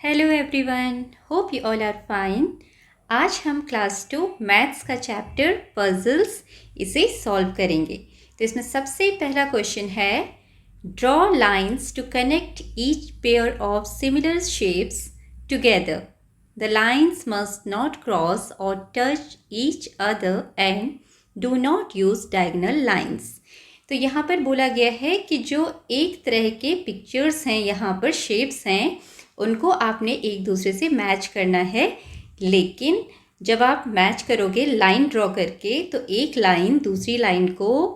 Hello everyone, hope you all are fine. आज हम class 2 maths का चैप्टर पजल्स इसे सॉल्व करेंगे। तो इसमें सबसे पहला क्वेश्चन है, draw lines to connect each pair of similar shapes together. The lines must not cross or touch each other and do not use diagonal lines. तो यहाँ पर बोला गया है कि जो एक तरह के पिक्चर्स हैं, यहाँ पर शेप्स हैं, उनको आपने एक दूसरे से मैच करना है। लेकिन जब आप मैच करोगे लाइन ड्रॉ करके, तो एक लाइन दूसरी लाइन को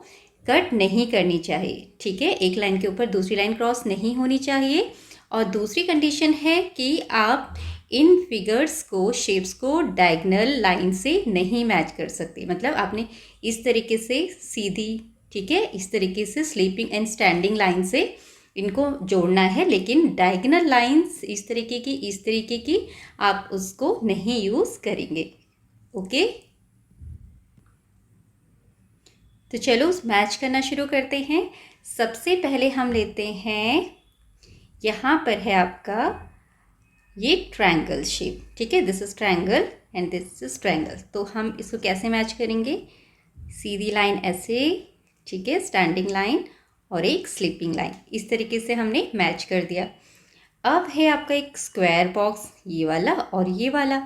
कट नहीं करनी चाहिए। ठीक है, एक लाइन के ऊपर दूसरी लाइन क्रॉस नहीं होनी चाहिए। और दूसरी कंडीशन है कि आप इन फिगर्स को, शेप्स को डायगोनल लाइन से नहीं मैच कर सकते। मतलब आपने इस तरीके से सीधी, ठीक है, इस तरीके से स्लीपिंग एंड स्टैंडिंग लाइन से इनको जोड़ना है, लेकिन डायगोनल लाइंस इस तरीके की आप उसको नहीं यूज़ करेंगे। ओके, तो चलो उस मैच करना शुरू करते हैं। सबसे पहले हम लेते हैं, यहाँ पर है आपका ये ट्रायंगल शेप। ठीक है, this is triangle and this is triangle. तो हम इसको कैसे मैच करेंगे? सीधी लाइन ऐसे, ठीक है, स्टैंडिंग लाइन और एक स्लीपिंग लाइन, इस तरीके से हमने मैच कर दिया। अब है आपका एक स्क्वायर बॉक्स, ये वाला और ये वाला।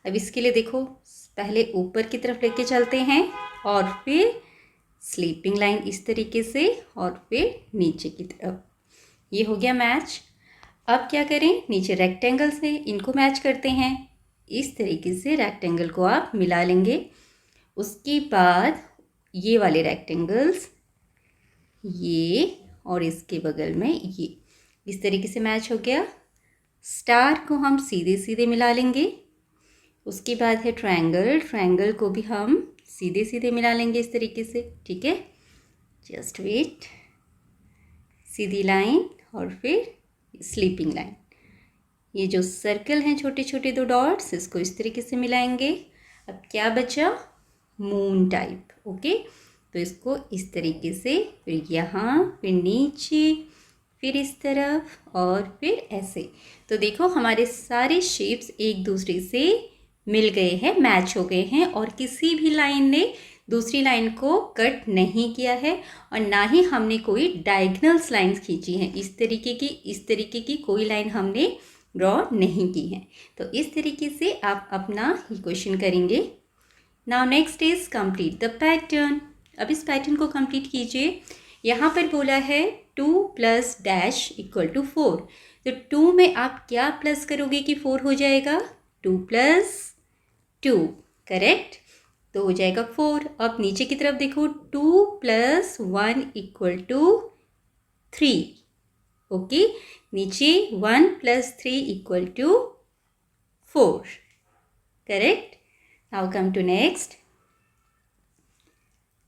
अब इसके लिए देखो, पहले ऊपर की तरफ लेके चलते हैं और फिर स्लीपिंग लाइन इस तरीके से और फिर नीचे की तरफ। ये हो गया मैच। अब क्या करें, नीचे रेक्टेंगल से इनको मैच करते हैं। इस तरीके से रेक्टेंगल को आप मिला लेंगे। उसके बाद ये वाले रेक्टेंगल्स, ये और इसके बगल में ये, इस तरीके से मैच हो गया। स्टार को हम सीधे सीधे मिला लेंगे। उसके बाद है ट्रायंगल, ट्रायंगल को भी हम सीधे सीधे मिला लेंगे इस तरीके से। ठीक है, जस्ट वेट, सीधी लाइन और फिर स्लीपिंग लाइन। ये जो सर्कल हैं छोटे छोटे दो डॉट्स, इसको इस तरीके से मिलाएंगे। अब क्या बचा? Moon type. ओके, तो इसको इस तरीके से, फिर यहाँ, फिर नीचे, फिर इस तरफ और फिर ऐसे। तो देखो हमारे सारे शेप्स एक दूसरे से मिल गए हैं, मैच हो गए हैं, और किसी भी लाइन ने दूसरी लाइन को कट नहीं किया है और ना ही हमने कोई डायगोनल्स लाइंस खींची हैं। इस तरीके की कोई लाइन हमने ड्रॉ नहीं की है। तो इस तरीके से आप अपना ही क्वेश्चन करेंगे। Now next is complete the pattern. अब इस पैटर्न को कंप्लीट कीजिए। यहाँ पर बोला है 2 प्लस डैश इक्वल टू 4। तो 2 में आप क्या प्लस करोगे कि 4 हो जाएगा? 2 प्लस 2, करेक्ट, तो हो जाएगा 4। अब नीचे की तरफ देखो, 2 प्लस 1 इक्वल टू 3। ओके, नीचे 1 plus 3 equal to 4, correct. Now come to next,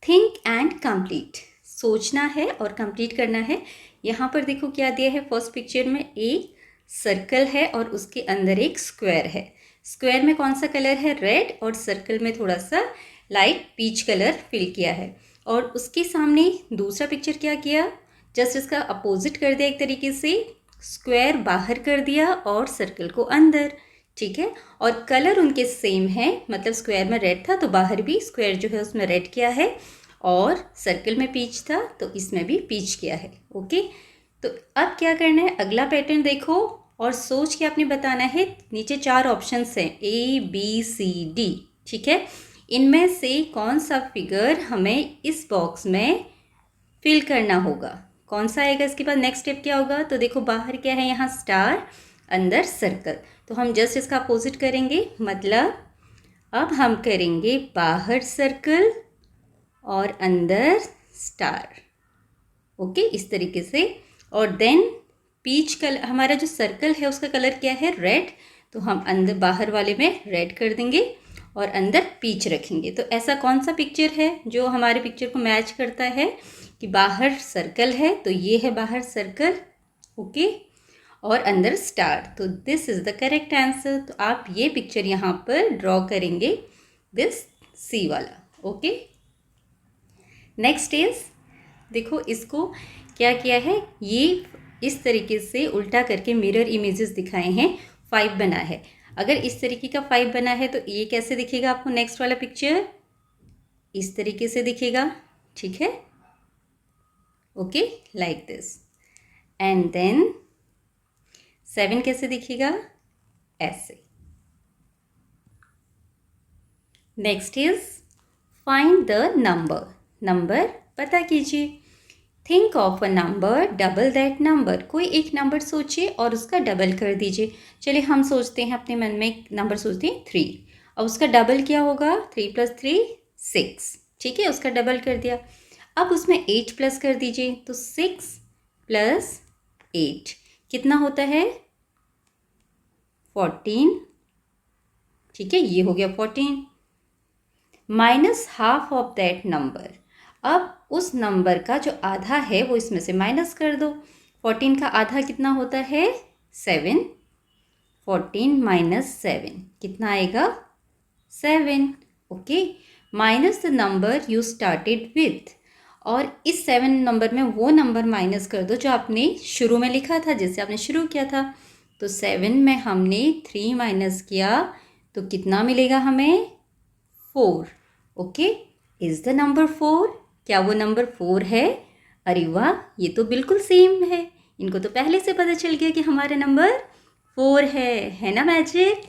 think and complete. सोचना है और कंप्लीट करना है। यहाँ पर देखो क्या दिया है। फर्स्ट पिक्चर में एक सर्कल है और उसके अंदर एक स्क्वायर है। स्क्वायर में कौन सा कलर है? रेड, और सर्कल में थोड़ा सा लाइट पीच कलर फिल किया है। और उसके सामने दूसरा पिक्चर क्या किया? जस्ट इसका अपोजिट कर दिया एक तरीके से, स्क्वायर बाहर कर दिया और सर्कल को अंदर। ठीक है, और कलर उनके सेम है, मतलब स्क्वायर में रेड था तो बाहर भी स्क्वायर जो है उसमें रेड किया है, और सर्कल में पीच था तो इसमें भी पीच किया है। ओके, तो अब क्या करना है, अगला पैटर्न देखो और सोच के आपने बताना है। नीचे 4 ऑप्शंस हैं, A B C D। ठीक है, इनमें से कौन सा फिगर हमें इस बॉक्स में फिल करना होगा, कौन सा आएगा? इसके बाद नेक्स्ट स्टेप क्या होगा? तो देखो बाहर क्या है, यहाँ स्टार, अंदर सर्कल। तो हम जस्ट इसका अपोजिट करेंगे। मतलब अब हम करेंगे बाहर सर्कल और अंदर स्टार। ओके, इस तरीके से। और देन पीच कलर, हमारा जो सर्कल है उसका कलर क्या है? रेड, तो हम अंदर बाहर वाले में रेड कर देंगे और अंदर पीच रखेंगे। तो ऐसा कौन सा पिक्चर है जो हमारे पिक्चर को मैच करता है कि बाहर सर्कल है, तो ये है बाहर सर्कल, ओके, और अंदर स्टार। तो this is the correct answer. तो आप ये पिक्चर यहाँ पर ड्रॉ करेंगे, दिस सी वाला। ओके, नेक्स्ट इज, देखो इसको क्या किया है, ये इस तरीके से उल्टा करके मिरर इमेजेस दिखाए हैं 5 बना है। अगर इस तरीके का 5 बना है तो ये कैसे दिखेगा आपको नेक्स्ट वाला पिक्चर? इस तरीके से दिखेगा, ठीक है, okay, like this. And then 7 कैसे दिखेगा? ऐसे। Next is find the number. Number पता कीजिए। Think of a number double that number. कोई एक नंबर सोचिए और उसका डबल कर दीजिए। चलिए हम सोचते हैं, अपने मन में एक नंबर सोचते हैं 3, और उसका डबल क्या होगा? 3 + 3 6, ठीक है, उसका डबल कर दिया। अब उसमें 8 प्लस कर दीजिए, तो 6 + 8 कितना होता है? 14, ठीक है, ये हो गया 14। Minus half of that number. अब उस नंबर का जो आधा है वो इसमें से माइनस कर दो। 14 का आधा कितना होता है? 7। 14 - 7 कितना आएगा? 7, okay. Minus the number you started with, और इस 7 नंबर में वो नंबर माइनस कर दो जो आपने शुरू में लिखा था, जैसे आपने शुरू किया था। तो 7 में हमने 3 माइनस किया तो कितना मिलेगा हमें? 4, ओके। Is the number 4? क्या वो नंबर 4 है? अरे वाह, ये तो बिल्कुल सेम है। इनको तो पहले से पता चल गया कि हमारा नंबर 4 है ना मैजिक?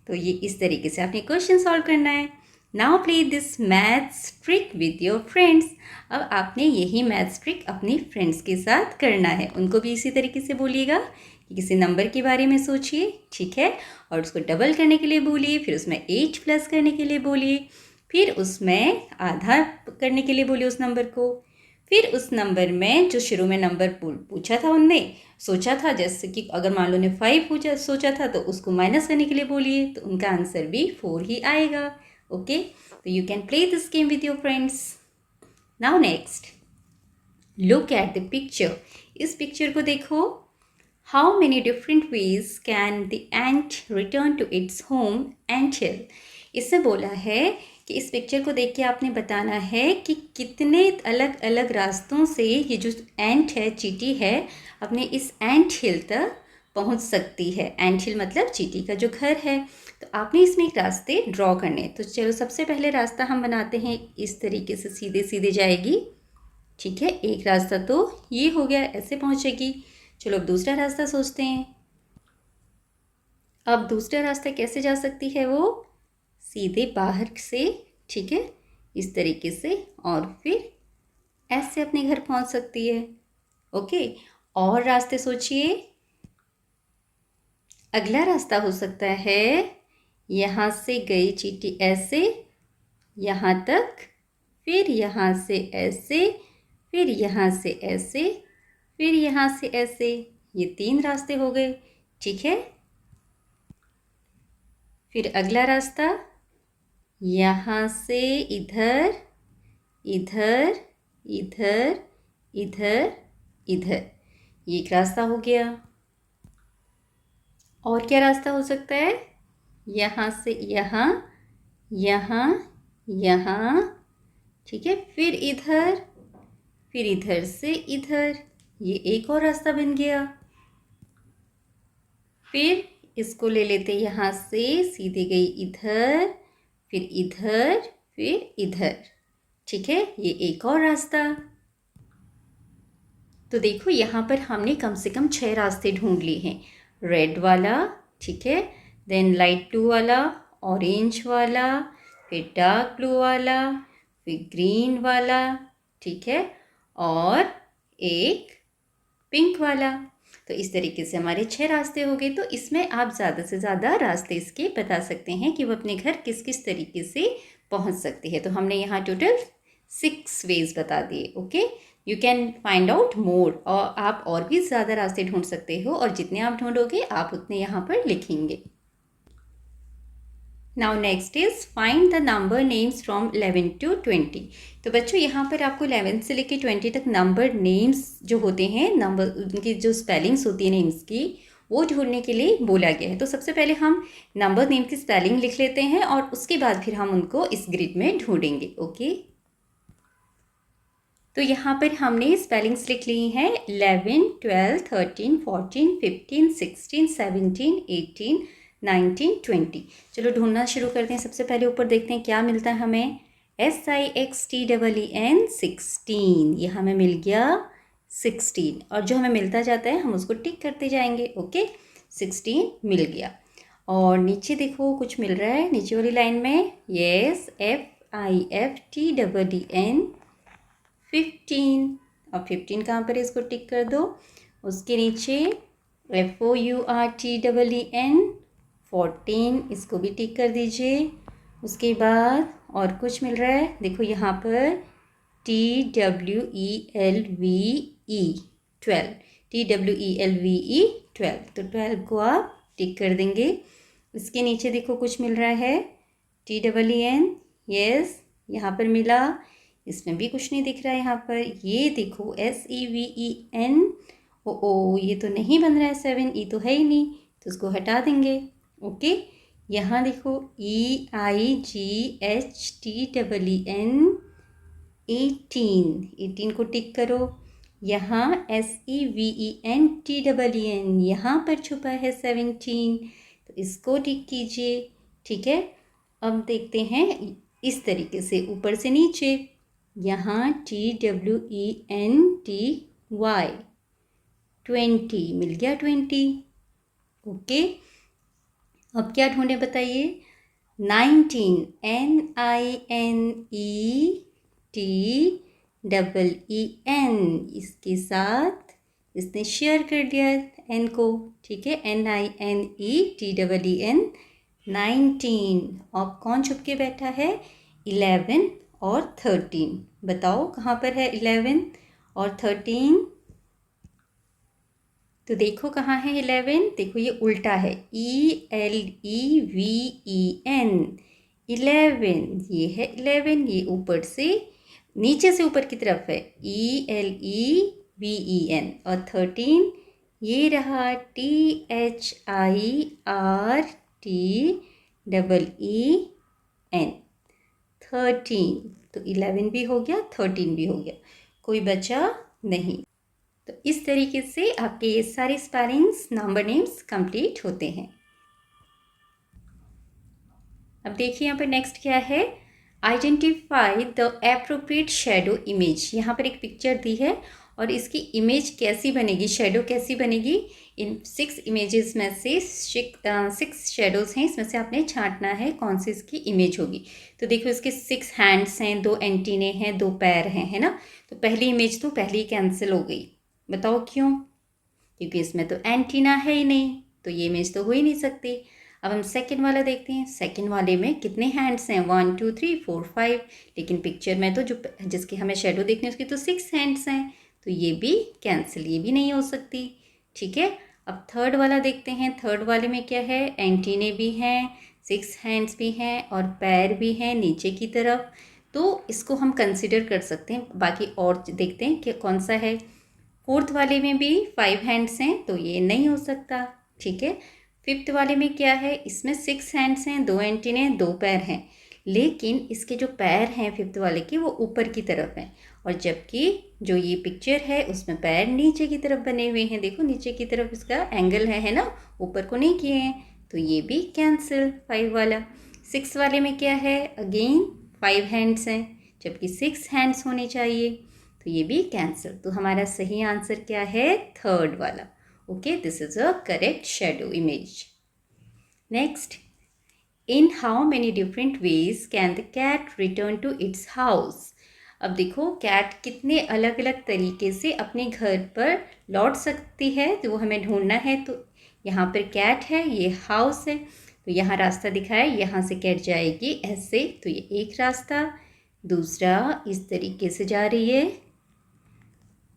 तो ये इस तरीके से आपने क्वेश्चन सॉल्व करना है। Now play this maths trick with your friends. अब आपने यही मैथ्स ट्रिक अपने फ्रेंड्स के साथ करना है। उनको भी इसी तरीके से बोलिएगा कि किसी नंबर के बारे में सोचिए, ठीक है, और उसको डबल करने के लिए बोलिए, फिर उसमें 8 प्लस करने के लिए बोलिए, फिर उसमें आधा करने के लिए बोलिए उस नंबर को, फिर उस नंबर में जो शुरू में नंबर पूछा था, उनने सोचा था, जैसे कि अगर मान लो ने 5 सोचा था तो उसको माइनस करने के लिए बोलिए, तो उनका आंसर भी 4 ही आएगा, ओके। तो you can play this game with your friends. Now next, look at the picture. इस पिक्चर को देखो। How many different ways can the ant return to its home ant hill. इससे बोला है कि इस पिक्चर को देख के आपने बताना है कि कितने अलग अलग रास्तों से ये जो एंट है, चींटी है, अपने इस एंट हिल तक पहुंच सकती है। एंट हिल मतलब चींटी का जो घर है। तो आपने इसमें एक रास्ते ड्रॉ करने। तो चलो सबसे पहले रास्ता हम बनाते हैं, इस तरीके से सीधे सीधे जाएगी, ठीक है। एक रास्ता तो ये हो गया, ऐसे पहुंचेगी। चलो अब दूसरा रास्ता सोचते हैं। अब दूसरा रास्ता कैसे जा सकती है? वो सीधे बाहर से, ठीक है, इस तरीके से, और फिर ऐसे अपने घर पहुंच सकती है, ओके। और रास्ते सोचिए। अगला रास्ता हो सकता है, यहाँ से गई चींटी ऐसे यहाँ तक, फिर यहाँ से ऐसे, फिर यहाँ से ऐसे, फिर यहाँ से ऐसे। ये 3 रास्ते हो गए, ठीक है। फिर अगला रास्ता, यहाँ से इधर, इधर, इधर, इधर, इधर, ये एक रास्ता हो गया। और क्या रास्ता हो सकता है? यहाँ से यहाँ, यहाँ, यहाँ, ठीक है, फिर इधर से इधर, ये एक और रास्ता बन गया। फिर इसको ले लेते, यहाँ से सीधे गई इधर, फिर इधर, फिर इधर, ठीक है, ये एक और रास्ता। तो देखो यहाँ पर हमने कम से कम 6 रास्ते ढूंढ लिए हैं। रेड वाला, ठीक है, देन लाइट ब्लू वाला, ऑरेंज वाला, फिर डार्क ब्लू वाला, फिर ग्रीन वाला, ठीक है, और एक पिंक वाला। तो इस तरीके से हमारे 6 रास्ते हो गए। तो इसमें आप ज़्यादा से ज़्यादा रास्ते इसके बता सकते हैं कि वो अपने घर किस किस तरीके से पहुंच सकती है। तो हमने यहाँ टोटल 6 वेज बता दिए, okay. You can find out more, और आप और भी ज़्यादा रास्ते ढूंढ सकते हो, और जितने आप ढूंढोगे आप उतने यहाँ पर लिखेंगे। Now next is find the number names from 11 to 20। तो बच्चों यहाँ पर आपको 11 से लेकर 20 तक नंबर नेम्स जो होते हैं, नंबर उनकी जो स्पेलिंग्स होती है नेम्स की, वो ढूंढने के लिए बोला गया है। तो सबसे पहले हम नंबर नेम की स्पेलिंग लिख लेते हैं, और उसके बाद फिर हम उनको इस ग्रिड में ढूंढेंगे, ओके। तो यहाँ पर हमने स्पेलिंग्स लिख ली हैं 11, 12, 13, 14, 15, 16, 17, 18, 19, 20। चलो ढूंढना शुरू करते हैं। सबसे पहले ऊपर देखते हैं क्या मिलता है हमें। SIXTEEN 16, ये हमें मिल गया 16, और जो हमें मिलता जाता है हम उसको टिक करते जाएंगे। ओके, 16 मिल गया। और नीचे देखो कुछ मिल रहा है नीचे वाली लाइन में। यस, FIFTEEN 15, और 15 कहाँ पर है, इसको टिक कर दो। उसके नीचे FOURTEEN 14, इसको भी टिक कर दीजिए। उसके बाद और कुछ मिल रहा है, देखो यहाँ पर TWELVE 12, TWELVE 12, तो 12 को आप टिक कर देंगे। इसके नीचे देखो कुछ मिल रहा है TEEN, यस, यहाँ पर मिला। इसमें भी कुछ नहीं दिख रहा है यहाँ पर। ये देखो SEVEN, ओ ये तो नहीं बन रहा है 7, ये तो है ही नहीं, तो उसको हटा देंगे। ओके, यहाँ देखो EIGHTEEN 18 को टिक करो। यहाँ SEVENTEEN, यहाँ पर छुपा है 17, तो इसको टिक कीजिए। ठीक है, अब देखते हैं इस तरीके से ऊपर से नीचे। यहाँ TWENTY 20 मिल गया 20। ओके, अब क्या ढूंढे बताइए। 19 NINETEEN, इसके साथ इसने शेयर कर दिया एन को। ठीक है, NINETEEN 19। अब कौन छुप के बैठा है, 11 और 13। बताओ कहाँ पर है 11 और 13। तो देखो कहाँ है 11, देखो ये उल्टा है, ELEVEN 11, ये है 11, ये ऊपर से नीचे से ऊपर की तरफ है ELEVEN, और 13 ये रहा THIRTEEN 13। तो 11 भी हो गया, 13 भी हो गया, कोई बचा नहीं। तो इस तरीके से आपके ये सारे स्पेलिंग्स, नंबर नेम्स कंप्लीट होते हैं। अब देखिए यहाँ पर नेक्स्ट क्या है, identify the appropriate shadow image. यहाँ पर एक पिक्चर दी है और इसकी इमेज कैसी बनेगी, शेडो कैसी बनेगी। इन 6 इमेजेस में से 6 शेडोज हैं, इसमें से आपने छांटना है कौन सी इसकी इमेज होगी। तो देखो इसके 6 हैंड्स हैं, 2 एंटीने हैं, 2 पैर हैं, है ना। तो पहली इमेज तो पहले ही कैंसिल हो गई। बताओ क्यों, क्योंकि इसमें तो एंटीना है ही नहीं, तो ये इमेज तो हो ही नहीं सकती। अब हम सेकंड वाला देखते हैं। सेकंड वाले में कितने हैंड्स हैं, 1 2 3 4 5, लेकिन पिक्चर में तो जो जिसकी हमें शेडो देखनी है उसकी तो 6 हैंड्स हैं, तो ये भी कैंसिल, ये भी नहीं हो सकती। ठीक है, अब थर्ड वाला देखते हैं। थर्ड वाले में क्या है, एंटीने भी हैं, 6 हैंड्स भी हैं और पैर भी हैं नीचे की तरफ, तो इसको हम कंसिडर कर सकते हैं। बाकी और देखते हैं कि कौन सा है। फोर्थ वाले में भी 5 हैंड्स हैं, तो ये नहीं हो सकता। ठीक है, फिफ्थ वाले में क्या है, इसमें 6 हैंड्स हैं, 2 एंटीने, 2 पैर हैं, लेकिन इसके जो पैर हैं फिफ्थ वाले के वो ऊपर की तरफ हैं, और जबकि जो ये पिक्चर है उसमें पैर नीचे की तरफ बने हुए हैं। देखो नीचे की तरफ इसका एंगल है ना, ऊपर को नहीं किए हैं, तो ये भी कैंसिल 5 वाला। 6 वाले में क्या है, अगेन 5 हैंड्स हैं, जबकि 6 हैंड्स होने चाहिए, तो ये भी कैंसिल। तो हमारा सही आंसर क्या है, थर्ड वाला। Okay, this is a correct shadow image. Next, in how many different ways can the cat return to its house. अब देखो कैट कितने अलग अलग तरीके से अपने घर पर लौट सकती है, तो वो हमें ढूंढना है। तो यहाँ पर कैट है, ये हाउस है, तो यहाँ रास्ता दिखा है, यहाँ से कैट जाएगी ऐसे, तो ये एक रास्ता, दूसरा इस तरीके से जा रही है,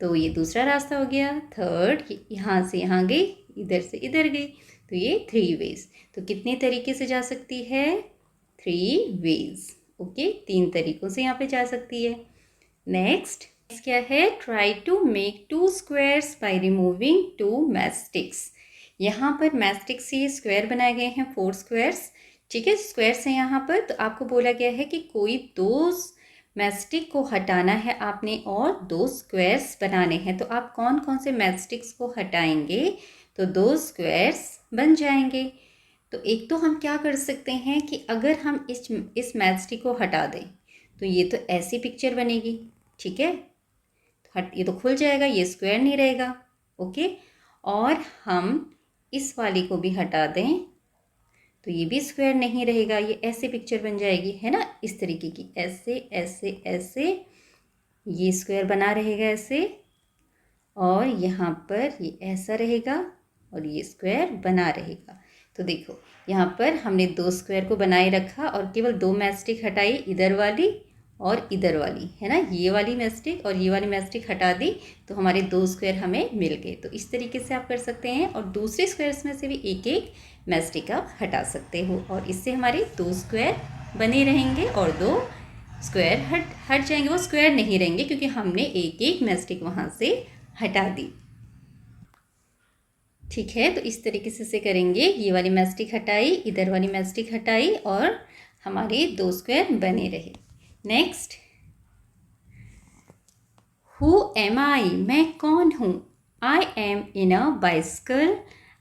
तो ये दूसरा रास्ता हो गया। थर्ड, यहाँ से यहाँ गई, इधर से इधर गई, तो ये 3 वेज। तो कितने तरीके से जा सकती है, 3 वेज। ओके, 3 तरीकों से यहाँ पे जा सकती है। नेक्स्ट क्या है, try to make 2 squares by removing 2 matchsticks. यहाँ पर मैस्टिक से ये स्क्वायर बनाए गए हैं, 4 स्क्वायर्स। ठीक है, स्क्वायर्स हैं यहाँ पर, तो आपको बोला गया है कि कोई 2 मैचस्टिक को हटाना है आपने और 2 स्क्वायर्स बनाने हैं। तो आप कौन कौन से मैचस्टिक्स को हटाएंगे तो 2 स्क्वायर्स बन जाएंगे। तो एक तो हम क्या कर सकते हैं कि अगर हम इस मैचस्टिक को हटा दें तो ये तो ऐसी पिक्चर बनेगी, ठीक है, ये तो खुल जाएगा, ये स्क्वायर नहीं रहेगा। ओके, और हम इस वाली को भी हटा दें तो ये भी स्क्वायर नहीं रहेगा, ये ऐसे पिक्चर बन जाएगी, है ना, इस तरीके की, ऐसे ऐसे ऐसे, ये स्क्वायर बना रहेगा ऐसे, और यहाँ पर ये ऐसा रहेगा और ये स्क्वायर बना रहेगा। तो देखो यहाँ पर हमने 2 स्क्वायर को बनाए रखा और केवल 2 मैचस्टिक हटाई, इधर वाली और इधर वाली, है ना, ये वाली मैचस्टिक और ये वाली मैचस्टिक हटा दी तो हमारे 2 स्क्वायर हमें मिल गए। तो इस तरीके से आप कर सकते हैं और दूसरे स्क्वायर्स में से भी एक एक मैचस्टिक आप हटा सकते हो और इससे हमारे 2 स्क्वायर बने रहेंगे और 2 स्क्वायर हट जाएंगे, वो स्क्वायर नहीं रहेंगे क्योंकि हमने एक एक मैचस्टिक वहाँ से हटा दी। ठीक है, तो इस तरीके से करेंगे, ये वाली मैचस्टिक हटाई, इधर वाली मैचस्टिक हटाई और हमारे 2 स्क्वायर बने रहे। नेक्स्ट, हु एम आई, मैं कौन हूँ। I am in a bicycle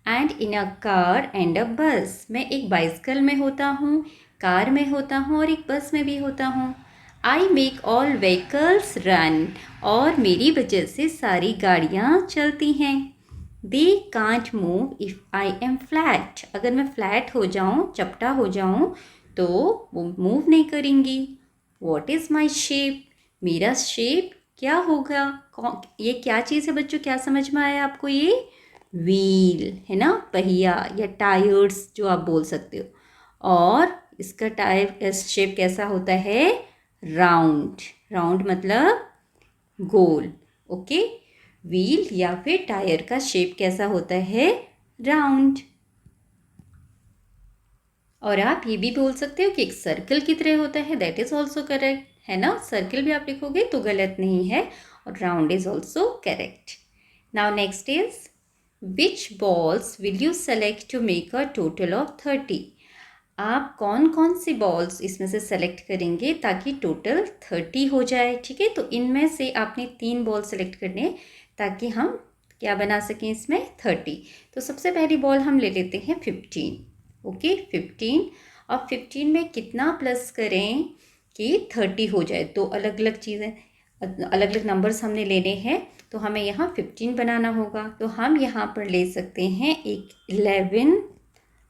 and in a car and अ बस, मैं एक बाइसिकल में होता हूँ, कार में होता हूँ और एक बस में भी होता हूँ। I make all vehicles run, और मेरी वजह से सारी गाड़ियाँ चलती हैं। They can't move if I am flat, अगर मैं फ्लैट हो जाऊँ, चपटा हो जाऊँ तो वो मूव नहीं करेंगी। वॉट इज़ माई शेप, मेरा शेप क्या होगा। ये क्या चीज़ है बच्चों, क्या समझ में आया आपको, ये व्हील है ना, पहिया या टायर्स जो आप बोल सकते हो। और इसका टायर शेप कैसा होता है, राउंड, राउंड मतलब गोल। ओके, व्हील या फिर टायर का शेप कैसा होता है, राउंड। और आप ये भी बोल सकते हो कि एक सर्कल की तरह होता है, दैट इज ऑल्सो करेक्ट, है ना, सर्कल भी आप लिखोगे तो गलत नहीं है और round is also correct. Now next is, which balls will you select to make a total of 30, आप कौन कौन सी बॉल्स इसमें से सेलेक्ट करेंगे ताकि टोटल 30 हो जाए। ठीक है, तो इनमें से आपने 3 बॉल सेलेक्ट करने ताकि हम क्या बना सकें इसमें 30। तो सबसे पहली बॉल हम ले लेते हैं 15। ओके, 15, और 15 में कितना प्लस करें कि 30 हो जाए। तो अलग अलग चीज़ें, अलग अलग नंबर्स हमने लेने हैं तो हमें यहाँ 15 बनाना होगा। तो हम यहाँ पर ले सकते हैं एक 11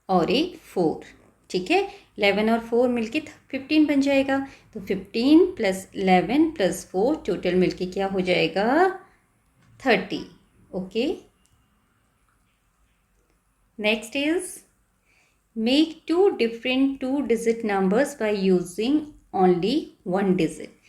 और एक 4। ठीक है, 11 और 4 मिलके 15 बन जाएगा। तो 15 + 11 + 4 टोटल मिलके क्या हो जाएगा, 30। Okay, next is, make 2 different 2-digit numbers by using only 1 digit.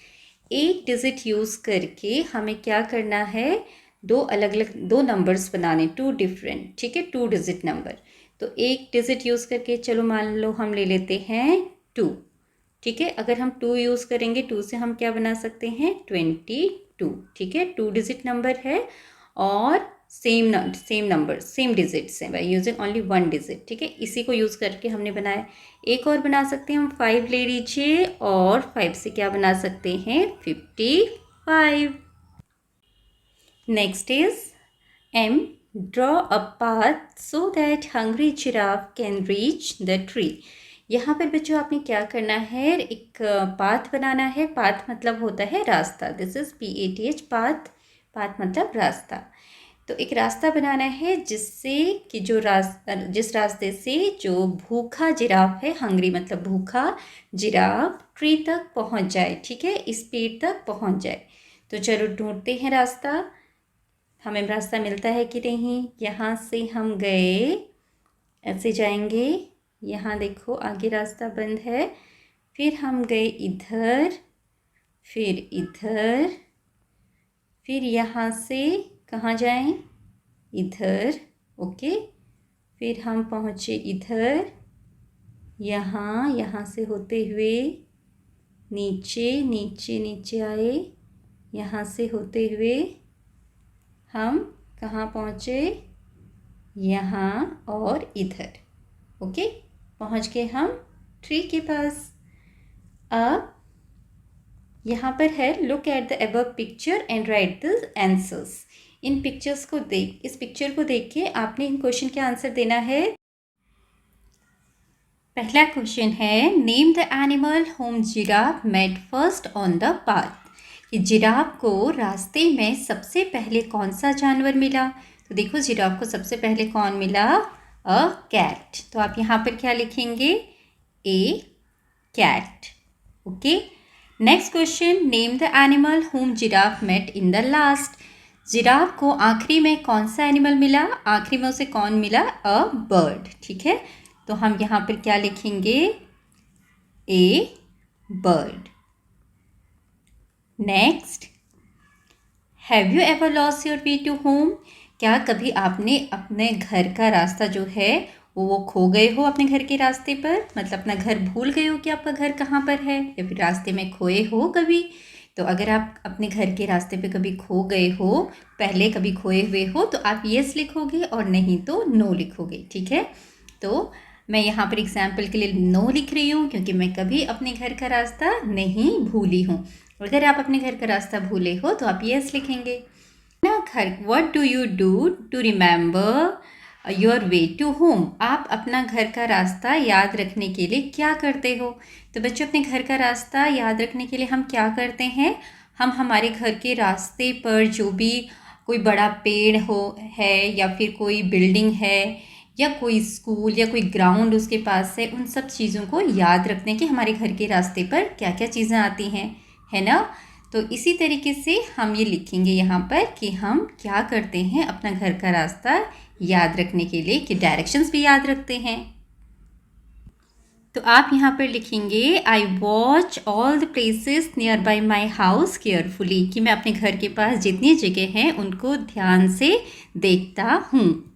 एक डिजिट यूज़ करके हमें क्या करना है, 2 अलग अलग 2 नंबर्स बनाने, 2 डिफरेंट, ठीक है, 2 डिजिट नंबर। तो एक डिजिट यूज़ करके, चलो मान लो हम ले लेते हैं 2। ठीक है, अगर हम 2 यूज़ करेंगे, 2 से हम क्या बना सकते हैं, 22। ठीक है, 2 डिजिट नंबर है और सेम नंबर सेम डिजिट्स हैं बाय यूजिंग ओनली 1 डिजिट। ठीक है, इसी को यूज़ करके हमने बनाया। एक और बना सकते हैं हम, 5 ले लीजिए और 5 से क्या बना सकते हैं, 55। Next is, M, draw a path so that hungry giraffe can reach the tree। यहाँ पर बच्चों आपने क्या करना है, एक पाथ बनाना है। पाथ मतलब होता है रास्ता, this is PATH, path, path मतलब रास्ता। तो एक रास्ता बनाना है जिससे कि जिस रास्ते से जो भूखा जिराफ है, हंग्री मतलब भूखा जिराफ, ट्री तक पहुँच जाए। ठीक है, इस पेड़ तक पहुँच जाए। तो चलो ढूंढते हैं रास्ता, हमें रास्ता मिलता है कि नहीं। यहाँ से हम गए, ऐसे जाएंगे, यहाँ देखो आगे रास्ता बंद है, फिर हम गए इधर, फिर इधर, फिर यहाँ से कहाँ जाएं, इधर। ओके, फिर हम पहुँचे इधर, यहाँ से होते हुए नीचे नीचे नीचे आए, यहाँ से होते हुए हम कहाँ पहुँचे, यहाँ और इधर। ओके, पहुँच गए हम ट्री के पास। अब यहाँ पर है look at the above picture and right the answers. In pictures को इस पिक्चर को देख के आपने इन क्वेश्चन के आंसर देना है। पहला क्वेश्चन है name the animal home giraffe met first on the path. कि जिराफ को रास्ते में सबसे पहले कौन सा जानवर मिला। तो देखो जिराफ को सबसे पहले कौन मिला, अ कैट। तो आप यहाँ पर क्या लिखेंगे, a cat. Okay, next question name the animal home giraffe met in the last. Giraffe को आखिरी में कौन सा एनिमल मिला, आखिरी में उसे कौन मिला, अ बर्ड। ठीक है, तो हम यहाँ पर क्या लिखेंगे, a bird. Next, have you ever lost your way to home. क्या कभी आपने अपने घर का रास्ता जो है वो खो गए हो अपने घर के रास्ते पर, मतलब अपना घर भूल गए हो कि आपका घर कहाँ पर है, या फिर रास्ते में खोए हो कभी। तो अगर आप अपने घर के रास्ते पे कभी खो गए हो, पहले कभी खोए हुए हो, तो आप येस लिखोगे और नहीं तो नो लिखोगे। ठीक है, तो मैं यहाँ पर एग्जाम्पल के लिए नो लिख रही हूँ क्योंकि मैं कभी अपने घर का रास्ता नहीं भूली हूँ। अगर आप अपने घर का रास्ता भूले हो तो आप येस लिखेंगे ना। घर, what do you do to remember your way to home. आप अपना घर का रास्ता याद रखने के लिए क्या करते हो। तो बच्चों, अपने घर का रास्ता याद रखने के लिए हम क्या करते हैं, हम हमारे घर के रास्ते पर जो भी कोई बड़ा पेड़ हो है, या फिर कोई बिल्डिंग है, या कोई स्कूल या कोई ग्राउंड उसके पास है, उन सब चीज़ों को याद रखते हैं कि हमारे घर के रास्ते पर क्या क्या चीज़ें आती हैं, है ना। तो इसी तरीके से हम ये लिखेंगे यहाँ पर कि हम क्या करते हैं अपना घर का रास्ता याद रखने के लिए, कि डायरेक्शंस भी याद रखते हैं। तो आप यहाँ पर लिखेंगे I watch all the places near by my house carefully, कि मैं अपने घर के पास जितनी जगह हैं उनको ध्यान से देखता हूँ।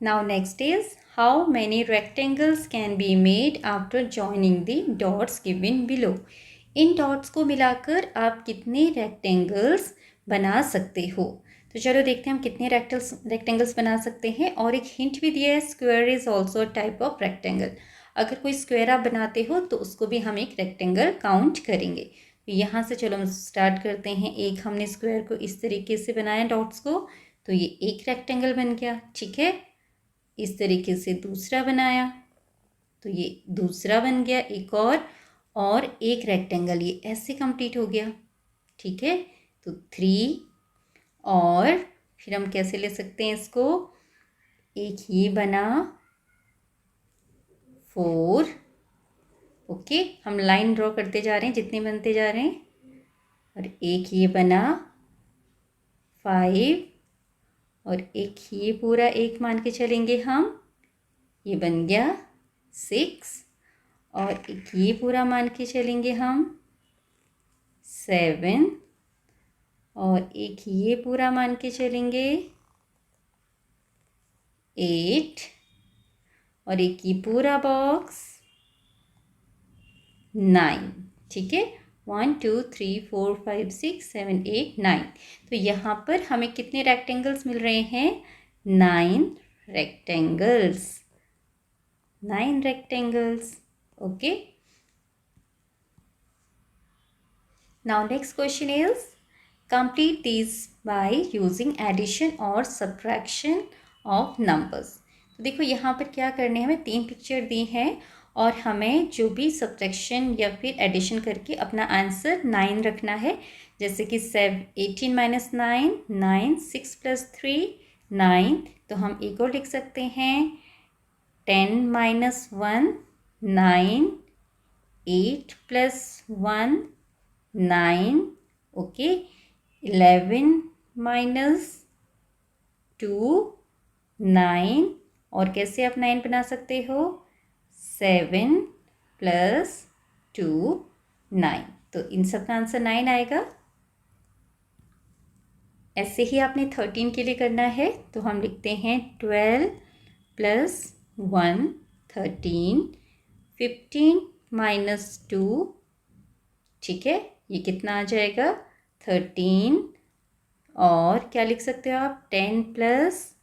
Now next is how many rectangles can be made after joining the dots given below. In dots को मिलाकर आप कितने रेक्टेंगल्स बना सकते हो। तो चलो देखते हैं हम कितने रेक्टेंगल्स बना सकते हैं। और एक हिंट भी दिया है, square is also type of rectangle. अगर कोई स्क्वायर आप बनाते हो तो उसको भी हम एक रेक्टेंगल काउंट करेंगे। तो यहाँ से चलो हम स्टार्ट करते हैं। एक हमने स्क्वायर को इस तरीके से बनाया डॉट्स को, तो ये एक रेक्टेंगल बन गया। ठीक है, इस तरीके से दूसरा बनाया तो ये दूसरा बन गया, एक और एक रेक्टेंगल ये ऐसे कंप्लीट हो गया। ठीक है, तो 3, और फिर हम कैसे ले सकते हैं इसको, एक ये बना 4। ओके, हम लाइन ड्रॉ करते जा रहे हैं जितने बनते जा रहे हैं, और एक ये बना 5, और एक ये पूरा एक मान के चलेंगे हम, ये बन गया 6, और एक ये पूरा मान के चलेंगे हम 7, और एक ये पूरा मान के चलेंगे 8, और एक ये पूरा बॉक्स 9। ठीक है, 1 2 3 4 5 6 7 8 9। तो यहाँ पर हमें कितने रेक्टेंगल्स मिल रहे हैं, 9 rectangles, 9 rectangles. Okay, now next question is complete these by using addition or subtraction of numbers. तो देखो यहाँ पर क्या करने हैं, हमें 3 पिक्चर दी हैं और हमें जो भी सब्ट्रैक्शन या फिर एडिशन करके अपना आंसर 9 रखना है। जैसे कि 18 - 9 9, 6 + 3 9। तो हम एक और लिख सकते हैं 10 - 1 9, 8 + 1 9। ओके, 11 - 2 9। और कैसे आप 9 बना सकते हो, 7 + 2 9। तो इन सब का आंसर 9 आएगा। ऐसे ही आपने 13 के लिए करना है, तो हम लिखते हैं 12 + 1 13, 15 - 2। ठीक है, ये कितना आ जाएगा, 13। और क्या लिख सकते हो आप, 10 +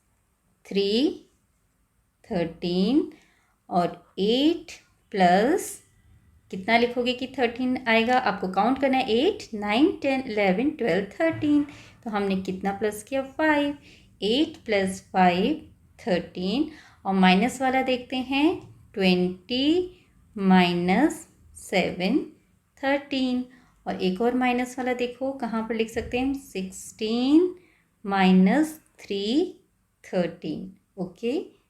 3 13, और 8 + कितना लिखोगे कि 13 आएगा? आपको काउंट करना है 8, 9, 10, 11, 12, 13। तो हमने कितना प्लस किया? 5। 8 + 5 13। और माइनस वाला देखते हैं 20 - 7 13। और एक और माइनस वाला देखो कहाँ पर लिख सकते हैं हम? 16 - 3 13। ओके,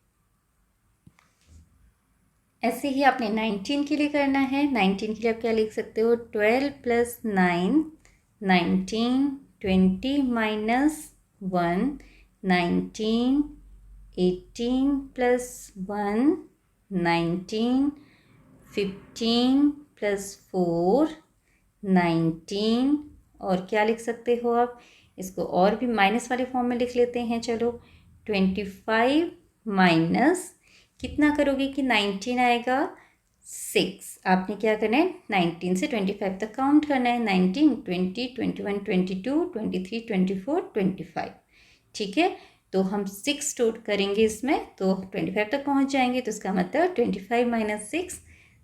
ऐसे ही आपने 19 के लिए करना है। 19 के लिए आप क्या लिख सकते हो? 12 + 9 19, 20 - 1 19, 18 + 1 19, 15 + 4 19। और क्या लिख सकते हो आप? इसको और भी माइनस वाले फॉर्म में लिख लेते हैं। चलो 25 माइनस कितना करोगे कि 19 आएगा? 6। आपने क्या करना है? 19 से 25 तक काउंट करना है। 19, 20, 21, 22, 23, 24, 25। ठीक है, तो हम 6 स्टोर करेंगे इसमें तो 25 तक पहुंच जाएंगे। तो इसका मतलब 25 - 6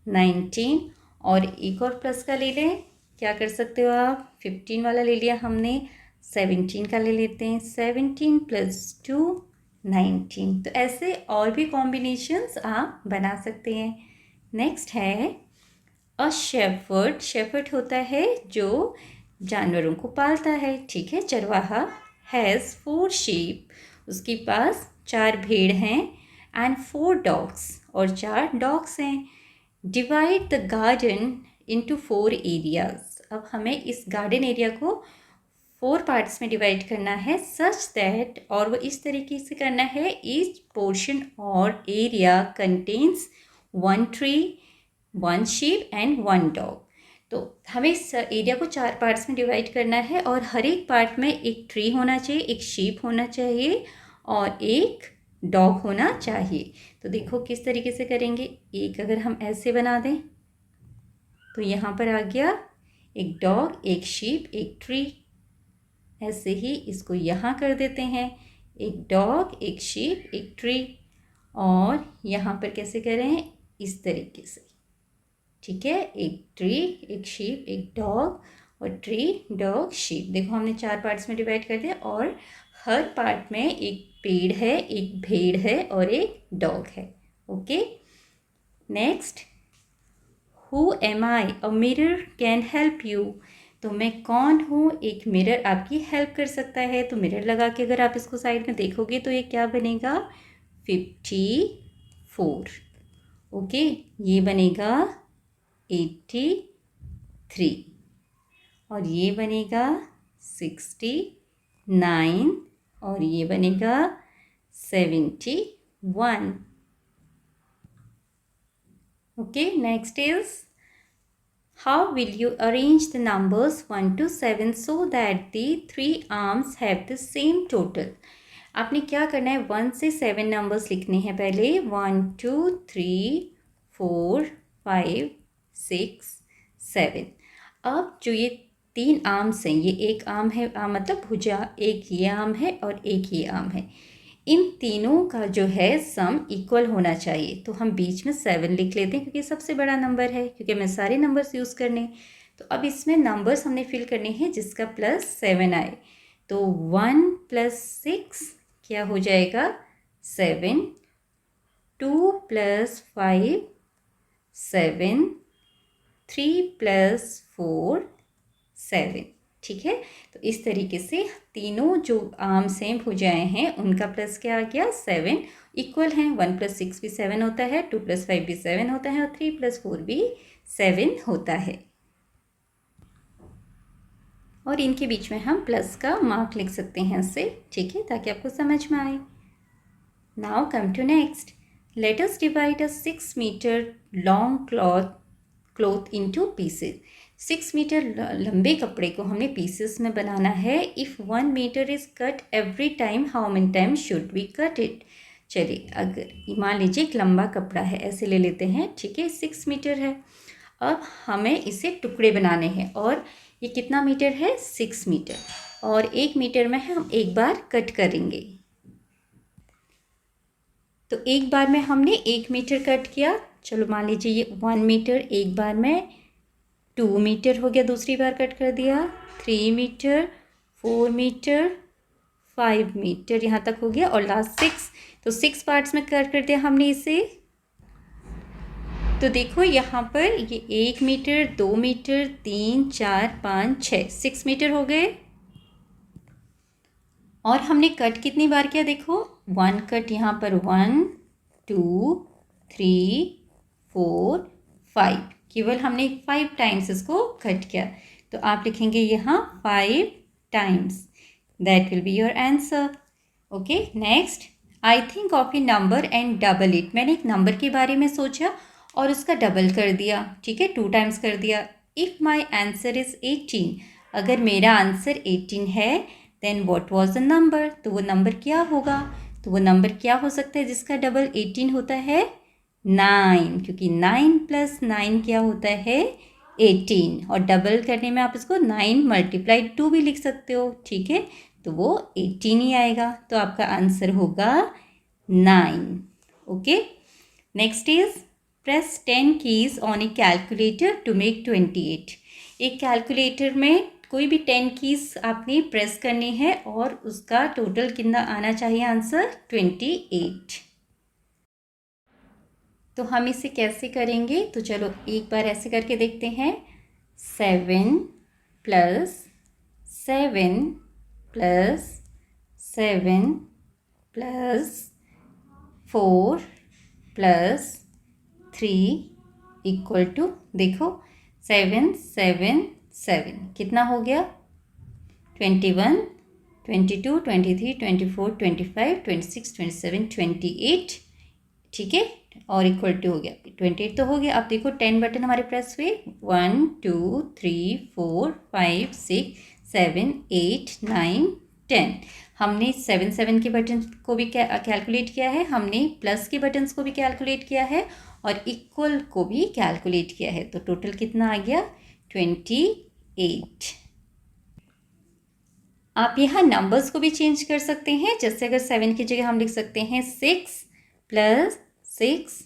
19। और एक और प्लस का ले लें, क्या कर सकते हो आप? 15 वाला ले लिया हमने, 17 का ले लेते हैं। 17 + 2 19। तो ऐसे और भी कॉम्बिनेशंस आप बना सकते हैं। नेक्स्ट है अ शेफर्ड। शेफर्ड होता है जो जानवरों को पालता है। ठीक है, चरवाहा। Has 4 sheep। उसके पास 4 भेड़ हैं। And 4 dogs। और 4 डॉग्स हैं। Divide the garden into 4 areas. अब हमें इस गार्डन एरिया को 4 पार्ट्स में डिवाइड करना है सच दैट, और वो इस तरीके से करना है, ईच पोर्शन और area contains 1 tree, 1 sheep and 1 dog। तो हमें इस एरिया को 4 पार्ट्स में डिवाइड करना है और हर एक पार्ट में एक ट्री होना चाहिए, एक शीप होना चाहिए और एक डॉग होना चाहिए। तो देखो किस तरीके से करेंगे। एक अगर हम ऐसे बना दें तो यहाँ पर आ गया एक डॉग, एक शीप, एक ट्री। ऐसे ही इसको यहाँ कर देते हैं, एक डॉग, एक शीप, एक ट्री। और यहाँ पर कैसे करें? इस तरीके से। ठीक है, एक ट्री, एक शीप, एक डॉग और ट्री, डॉग, शीप। देखो हमने 4 पार्ट्स में डिवाइड कर दिया और हर पार्ट में एक पेड़ है, एक भेड़ है और एक डॉग है। Okay, next, who am I? A mirror can help you. तो मैं कौन हूँ? एक मिरर आपकी हेल्प कर सकता है। तो मिरर लगा के अगर आप इसको साइड में देखोगे तो ये क्या बनेगा? 54। ओके, ये बनेगा 83 और ये बनेगा 69 और ये बनेगा 71। Okay, next is how will you arrange the numbers 1 to 7 so that the 3 arms have the same total? आपने क्या करना है? 1 से 7 नंबर्स लिखने हैं पहले। 1 2 3 4 5 6 7। अब जो ये 3 आर्म्स हैं, ये एक आर्म है, मतलब भुजा, एक ये आर्म है और एक ये आर्म है। इन तीनों का जो है सम इक्वल होना चाहिए। तो हम बीच में 7 लिख लेते हैं क्योंकि सबसे बड़ा नंबर है, क्योंकि हमें सारे नंबर्स यूज़ करने। तो अब इसमें नंबर्स हमने फिल करने हैं जिसका +7 आए। तो 1 + 6 क्या हो जाएगा? 7। 2 + 5 7। 3 + 4 7। ठीक है, तो इस तरीके से तीनों जो आर्म सेम भुजाएं हैं उनका प्लस क्या आ गया? 7 इक्वल हैं। 1 + 6 भी 7 होता है, 2 + 5 भी 7 होता है और 3 + 4 भी 7 होता है। और इनके बीच में हम प्लस का मार्क लिख सकते हैं ऐसे। ठीक है, ताकि आपको समझ में आए। Now come to next. Let us divide a 6 metre long cloth into pieces. 6 metre लंबे कपड़े को हमने पीसेस में बनाना है। If 1 metre is cut every time, how many time should we cut it? चलिए, अगर मान लीजिए एक लंबा कपड़ा है, ऐसे ले लेते हैं। ठीक है, 6 मीटर है। अब हमें इसे टुकड़े बनाने हैं और ये कितना मीटर है? 6 मीटर। और 1 मीटर में हम एक बार कट करेंगे। तो एक बार में हमने 1 मीटर कट किया। चलो मान लीजिए ये 1 मीटर, एक बार में 2 मीटर हो गया, दूसरी बार कट कर दिया 3 मीटर, 4 मीटर, 5 मीटर, यहाँ तक हो गया, और लास्ट 6, तो 6 पार्ट्स में कट कर दिया हमने इसे। तो देखो यहाँ पर ये 1 मीटर, 2 मीटर, 3, 4, 5, 6, 6 मीटर हो गए। और हमने कट कितनी बार किया, देखो 1 कट यहाँ पर 1, 2, 3, 4, 5, केवल हमने 5 टाइम्स इसको कट किया। तो आप लिखेंगे यहाँ 5 times, that will be your answer. Okay, next, I think of A number and double it. मैंने एक नंबर के बारे में सोचा और उसका डबल कर दिया, ठीक है, 2 टाइम्स कर दिया। इफ़ माई आंसर इज़ 18, अगर मेरा आंसर 18 है, then what was the number, तो वो नंबर क्या होगा, तो वो नंबर क्या हो सकता है जिसका डबल 18 होता है, 9, क्योंकि 9 + 9 क्या होता है, 18, और डबल करने में आप इसको 9 × 2 भी लिख सकते हो, ठीक है, तो वो 18 ही आएगा, तो आपका आंसर होगा 9। Okay, next is press 10 keys on a calculator to make 28। एक कैलकुलेटर में कोई भी 10 कीज आपने प्रेस करनी है और उसका टोटल कितना आना चाहिए, आंसर 28। तो हम इसे कैसे करेंगे, तो चलो एक बार ऐसे करके देखते हैं। 7 + 7 + 7 + 4 + 3 = देखो 7 7 7 कितना हो गया, 21, 22, 23, 24, 25, 26, 27, 28, ठीक है, और इक्वल टू हो गया 28 तो हो गया। अब देखो 10 बटन हमारे प्रेस हुए, 1 2 3 4 5 6 7 8 9 10। हमने 7 7 के बटन को भी कैलकुलेट किया है, हमने प्लस के बटन्स को भी कैलकुलेट किया है, और इक्वल को भी कैलकुलेट किया है, तो टोटल कितना आ गया, 28। आप यहाँ नंबर्स को भी चेंज कर सकते हैं, जैसे अगर 7 की जगह हम लिख सकते हैं 6 + 6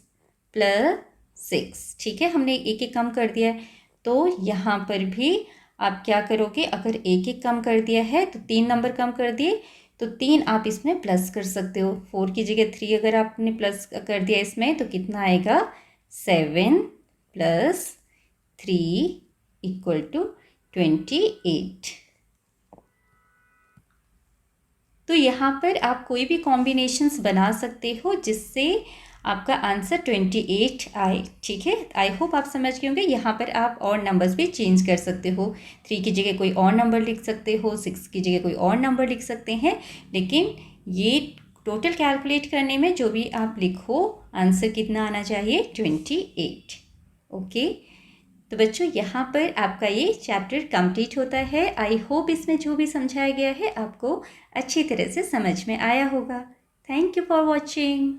+ 6, ठीक है, हमने एक एक कम कर दिया है। तो यहाँ पर भी आप क्या करोगे, अगर एक एक कम कर दिया है तो 3 नंबर कम कर दिए, तो 3 आप इसमें प्लस कर सकते हो। 4 की जगह 3 अगर आपने प्लस कर दिया इसमें, तो कितना आएगा, 7 + 3 = 28। तो यहाँ पर आप कोई भी कॉम्बिनेशंस बना सकते हो जिससे आपका आंसर 28 आए, ठीक है। आई होप आप समझ गए होंगे। यहाँ पर आप और नंबर्स भी चेंज कर सकते हो, 3 की जगह कोई और नंबर लिख सकते हो, 6 की जगह कोई और नंबर लिख सकते हैं, लेकिन ये टोटल कैलकुलेट करने में जो भी आप लिखो, आंसर कितना आना चाहिए, 28। ओके, तो बच्चों यहाँ पर आपका ये चैप्टर कंप्लीट होता है। आई होप इसमें जो भी समझाया गया है आपको अच्छी तरह से समझ में आया होगा। Thank you for watching.